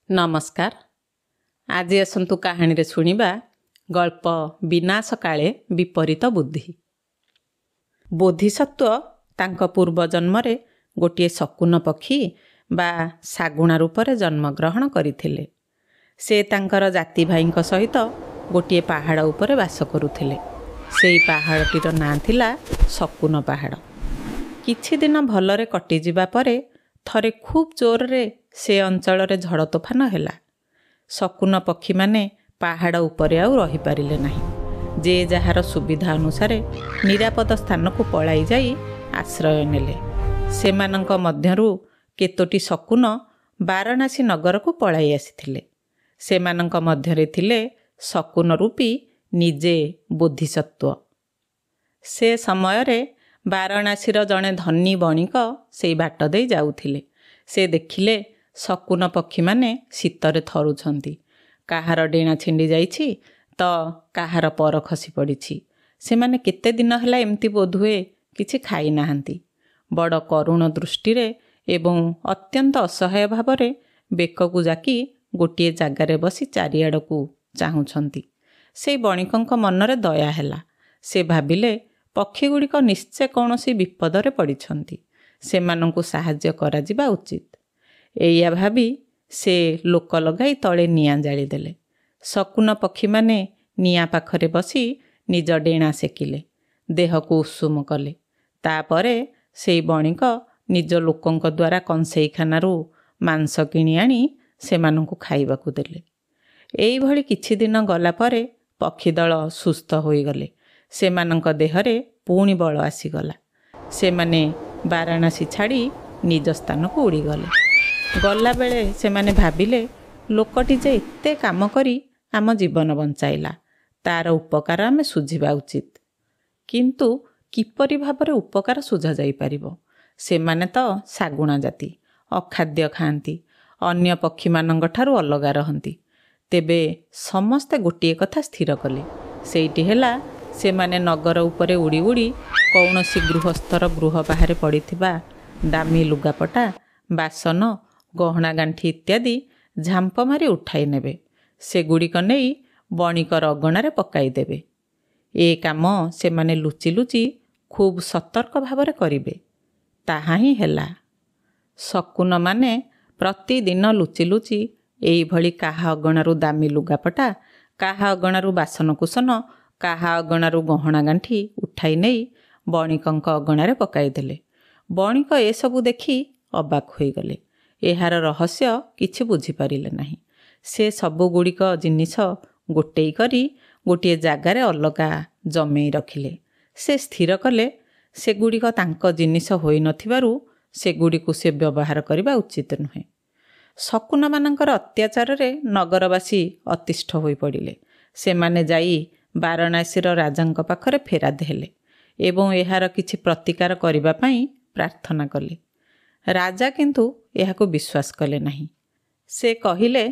नमस्कार। आज आसतु कहानी शुणा गल्प विनाश काले विपरीत बुद्धि। बोधिसत्व तांको पूर्व जन्म गोटे शकुन पक्षी बा शागुणा रूप में जन्मग्रहण करथिले। से तांकर जाति भाई सहित गोटे पहाड़ उपरे बास करुथिले। सेई पहाड़टीर नाँ थिला शकुन पहाड़। किछि दिन भलरे कटि जिबा परे थरे खूब जोर रे से अंचल रे झड़ तोफान हैला। शकुन पक्षी माने पहाड़ उपरे आउ रही पारिले नाही। जे जहार सुविधा अनुसार निरापद स्थान को पलाई जाई आश्रय नेले। सेमानंक मध्यरु केतोटी शकुन वाराणसी नगर को पलाई आसिथिले। सेमानंक मध्यरे थिले शकुन रूपी निजे बोधिसत्व। से समय रे वाराणसीर जड़े धनी बणिक से बाट दे जाउथिले। से देखिले शकुन पक्षी माने शीतरे थरुछंती। काहार डेणा छिंडी जाइछि तो काहार पर खसी पड़िछि। से माने केते दिन हला एमती बोधुए किछि खाई नाहंती। बड़ करुण दृष्टि रे एवं अत्यंत असहाय भावरे बेककु जाकी गोटिए जागारे बसी चारिआडकू चाहुछंती। से बणिकंक मनरे दया हैला। से भाबिले पक्षी गुड़िक निश्चय कौनसी विपदरे पड़िछंती। सेमानंकु साहाय्य करा जिबा उचित। एया भाबी से लोक लगाई तले निआं जाली देले। शकुन पक्षी माने निआं पाखरे बसी निज डेणा सेकिले, देह को उषुम कले। तापरे सेई बणिक निज लोकंक द्वारा कंसेईखानारू मांस किणी आनी सेमानंकु खाइबाकू देले। एई भली किछि दिन गला परे पक्षी दल सुस्थ होई गले। सेमानंक देहरे पुणी बल आसीगला। सेमाने वाराणसी छाड़ी निज स्थान को उड़ी गले। गला बेले सेमाने भाबिले लोकटी जे एते काम करी आम जीवन बंचाइला, तार उपकार आमे सुझिबा उचित। किंतु किपरि भाबरे उपकार सुझा जाई परिबो? सेमाने तो शागुणा जाति, अखाद्य खाआंती, अन्य पक्षी मानंग ठारू अलगा रहंती। तेबे समस्ते गोटिए कथा स्थिर कले। सेइटी हेला सेमाने नगर उपरे उड़ी उड़ी कौनसी गृहस्थर गृह बाहरे पड़िथिबा दामी लुगापटा, बासन, गहना गांठी इत्यादि झांप मारी उठाई नेबे। सेगुड़िक नहीं बणिकर अगणारे पकाई देबे। ए काम सेमाने लुचि लुचि खूब सतर्क भावरे करिबे। ताहा ही हेला। शकुन माने प्रतिदिन लुचि लुचि एई भली काहा अगणारू दामी लुगापटा, काहा अगणारू बासन कुसन, काहा अगणारू गहना गांठी उठाई नहीं बणिकंक अगणारे पकाई देले। बणिक ए सबु देखि अबाक होई गले। एहार रहस्य किछि बुझी पारिले नाही। से सबु गुड़िक जिनिस गोटेई करी गोटिए जागारे अलगा जमेई रखिले। से स्थिर कले सेगुड़िक तांक जिनिस होई नथिबारु सेगुड़िकु से व्यवहार करिबा उचित नुहे। शकुन मानंकर अत्याचार रे नगरवासी अतिष्ठ होई पड़िले। सेमाने जाई वाराणसीर राजांक पाखरे फेराद हेले एवं एहार किछि प्रतिकार करिबा पई प्रार्थना कले। राजा किंतु एहाको विश्वास कले नाही। से कहिले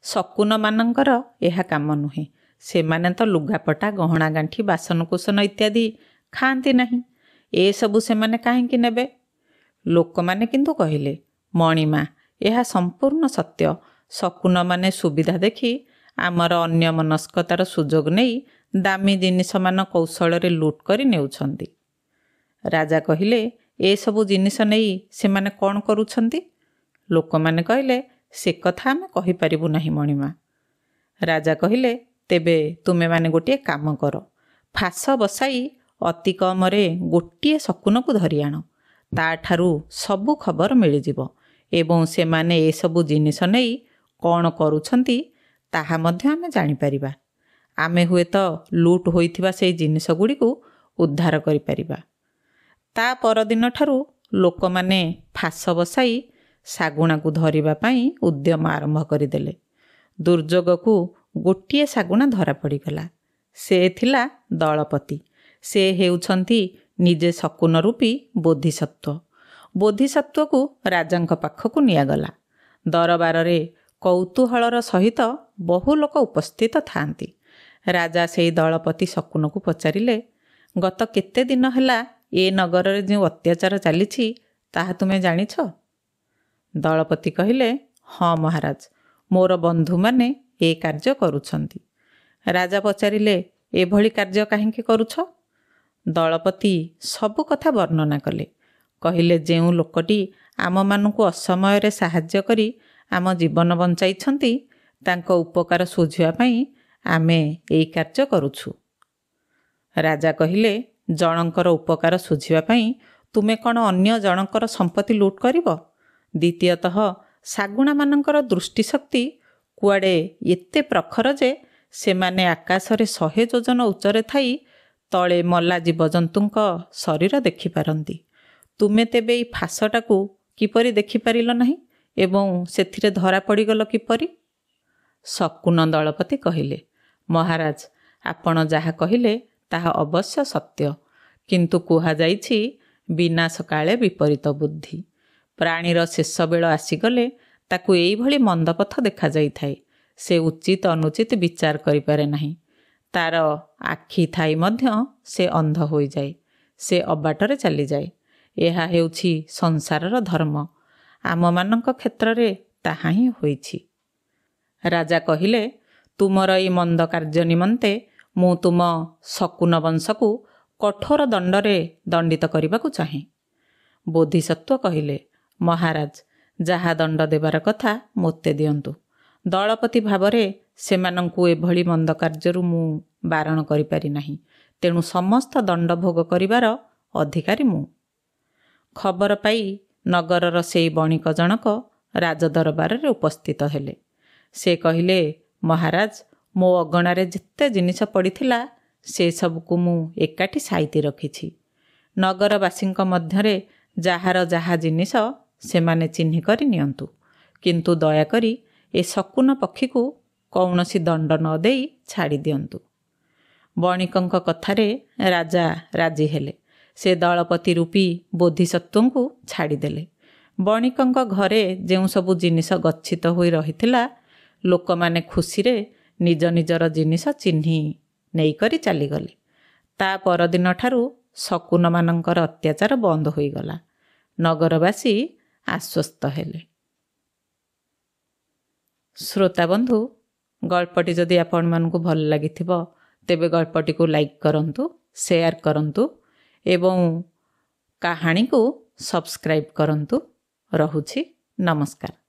शकुन मानंकर एहा काम नुहे। सेमाने तो लुगापटा, गहना गांठी, बासन कुसन इत्यादि खाआंती नाही। ए सबु सेमाने काहेकि नेबे? लोक माने किंतु कहिले, मणिमा एहा संपूर्ण सत्य। शकुन माने सुविधा देखि आमर अन्य मनस्कतार सुजोग नहीं दामी जिनिस मान कौशल रे लूट करी नेउछंती। राजा कहिले ए सबु जिनिस नहीं सेमाने कौन करूछंती? लोक माने कहले से कथा आमे कहि परिबु नाही मणिमा। राजा कहिले तेबे तुमे माने गोटिए काम कर। फास बसाई अति कमरे गोटिए शकुन को धरि आण। ता ठारू सबु खबर मिली जिवो एवं सेमाने ए सबु जिनिस नहीं कौन करूछंती ताहा मध्य आमे जानि परिबा। आमे हुए तो लूट होइथिबा सेई जिनिस गुड़िकु उद्धार करि परिबा। ता परदिन ठारू लोक माने फास बसाई शागुणा को धरिबा पई उद्यम आरंभ करिदेले। दुर्जोग को गोटिए शागुणा धरा पड़ीगला। से थिला दलपति। से हेउछंती निजे शकुन रूपी बोधिसत्व। बोधिसत्व को राजांक पाखकु नियागला। दरबार रे कौतूहलर सहित बहु लोक उपस्थित थांती। राजा सेई दलपति शकुन को पचारिले, गत केते दिन हला ए नगर रे जो अत्याचार चलीछि ताहा तुमे जानिछ? दलपति कहिले, हाँ महाराज, ମୋର ବନ୍ଧୁମାନେ ଏ କାର୍ଯ୍ୟ କରୁଛନ୍ତି। ରାଜା ପଚାରିଲେ, ଏଭଳି କାର୍ଯ୍ୟ କାହିଁକି କରୁଛ? ଦଳପତି ସବୁ କଥା ବର୍ଣ୍ଣନା କଲେ। କହିଲେ, ଯେଉଁ ଲୋକଟି ଆମମାନଙ୍କୁ ଅସମୟରେ ସାହାଯ୍ୟ କରି ଆମ ଜୀବନ ବଞ୍ଚାଇଛନ୍ତି, ତାଙ୍କ ଉପକାର ଶୁଝିବା ପାଇଁ ଆମେ ଏଇ କାର୍ଯ୍ୟ କରୁଛୁ। ରାଜା କହିଲେ, ଜଣଙ୍କର ଉପକାର ଶୁଝିବା ପାଇଁ ତୁମେ କ'ଣ ଅନ୍ୟ ଜଣଙ୍କର ସମ୍ପତ୍ତି ଲୁଟ୍ କରିବ? ଦ୍ୱିତୀୟତଃ, ଶାଗୁଣାମାନଙ୍କର ଦୃଷ୍ଟିଶକ୍ତି କୁଆଡ଼େ ଏତେ ପ୍ରଖର ଯେ ସେମାନେ ଆକାଶରେ 100 ଯୋଜନ ଉଚ୍ଚରେ ଥାଇ ତଳେ ମଲା ଜୀବଜନ୍ତୁଙ୍କ ଶରୀର ଦେଖିପାରନ୍ତି। ତୁମେ ତେବେ ଏଇ ଫାଶଟାକୁ କିପରି ଦେଖିପାରିଲ ନାହିଁ ଏବଂ ସେଥିରେ ଧରା ପଡ଼ିଗଲ କିପରି? ଶକୁନ ଦଳପତି କହିଲେ, ମହାରାଜ, ଆପଣ ଯାହା କହିଲେ ତାହା ଅବଶ୍ୟ ସତ୍ୟ, କିନ୍ତୁ କୁହାଯାଇଛି ବିନାଶ କାଳେ ବିପରୀତ ବୁଦ୍ଧି। ପ୍ରାଣୀର ଶେଷ ବେଳ ଆସିଗଲେ ତାକୁ ଏଇଭଳି ମନ୍ଦପଥ ଦେଖାଯାଇଥାଏ। ସେ ଉଚିତ ଅନୁଚିତ ବିଚାର କରିପାରେ ନାହିଁ। ତାର ଆଖି ଥାଇ ମଧ୍ୟ ସେ ଅନ୍ଧ ହୋଇଯାଏ। ସେ ଅବାଟରେ ଚାଲିଯାଏ। ଏହା ହେଉଛି ସଂସାରର ଧର୍ମ। ଆମମାନଙ୍କ କ୍ଷେତ୍ରରେ ତାହା ହିଁ ହୋଇଛି। ରାଜା କହିଲେ, ତୁମର ଏଇ ମନ୍ଦ କାର୍ଯ୍ୟ ନିମନ୍ତେ ମୁଁ ତୁମ ଶକୁନ ବଂଶକୁ କଠୋର ଦଣ୍ଡରେ ଦଣ୍ଡିତ କରିବାକୁ ଚାହେଁ। ବୋଧିସତ୍ତ୍ୱ କହିଲେ, ମହାରାଜ, ଯାହା ଦଣ୍ଡ ଦେବାର କଥା ମୋତେ ଦିଅନ୍ତୁ। ଦଳପତି ଭାବରେ ସେମାନଙ୍କୁ ଏଭଳି ମନ୍ଦ କାର୍ଯ୍ୟରୁ ମୁଁ ବାରଣ କରିପାରି ନାହିଁ। ତେଣୁ ସମସ୍ତ ଦଣ୍ଡ ଭୋଗ କରିବାର ଅଧିକାରୀ ମୁଁ। ଖବର ପାଇ ନଗରର ସେଇ ବଣିକ ଜଣକ ରାଜଦରବାରରେ ଉପସ୍ଥିତ ହେଲେ। ସେ କହିଲେ, ମହାରାଜ, ମୋ ଅଗଣାରେ ଯେତେ ଜିନିଷ ପଡ଼ିଥିଲା ସେସବୁକୁ ମୁଁ ଏକାଠି ସାଇତି ରଖିଛି। ନଗରବାସୀଙ୍କ ମଧ୍ୟରେ ଯାହାର ଯାହା ଜିନିଷ ସେମାନେ ଚିହ୍ନି କରି ନିଅନ୍ତୁ, କିନ୍ତୁ ଦୟାକରି ଏ ଶକୁନ ପକ୍ଷୀକୁ କୌଣସି ଦଣ୍ଡ ନ ଦେଇ ଛାଡ଼ି ଦିଅନ୍ତୁ। ବଣିକଙ୍କ କଥାରେ ରାଜା ରାଜି ହେଲେ। ସେ ଦଳପତି ରୂପୀ ବୋଧିସତ୍ତ୍ୱଙ୍କୁ ଛାଡ଼ିଦେଲେ। ବଣିକଙ୍କ ଘରେ ଯେଉଁ ସବୁ ଜିନିଷ ଗଚ୍ଛିତ ହୋଇ ରହିଥିଲା, ଲୋକମାନେ ଖୁସିରେ ନିଜ ନିଜର ଜିନିଷ ଚିହ୍ନି ନେଇକରି ଚାଲିଗଲେ। ତା ପରଦିନଠାରୁ ଶକୁନମାନଙ୍କର ଅତ୍ୟାଚାର ବନ୍ଦ ହୋଇଗଲା। ନଗରବାସୀ ଆଶ୍ୱସ୍ତ ହେଲେ। ଶ୍ରୋତାବନ୍ଧୁ, ଗଳ୍ପଟି ଯଦି ଆପଣମାନଙ୍କୁ ଭଲ ଲାଗିଥିବ ତେବେ ଗଳ୍ପଟିକୁ ଲାଇକ୍ କରନ୍ତୁ, ସେୟାର କରନ୍ତୁ ଏବଂ କାହାଣୀକୁ ସବସ୍କ୍ରାଇବ୍ କରନ୍ତୁ। ରହୁଛି, ନମସ୍କାର।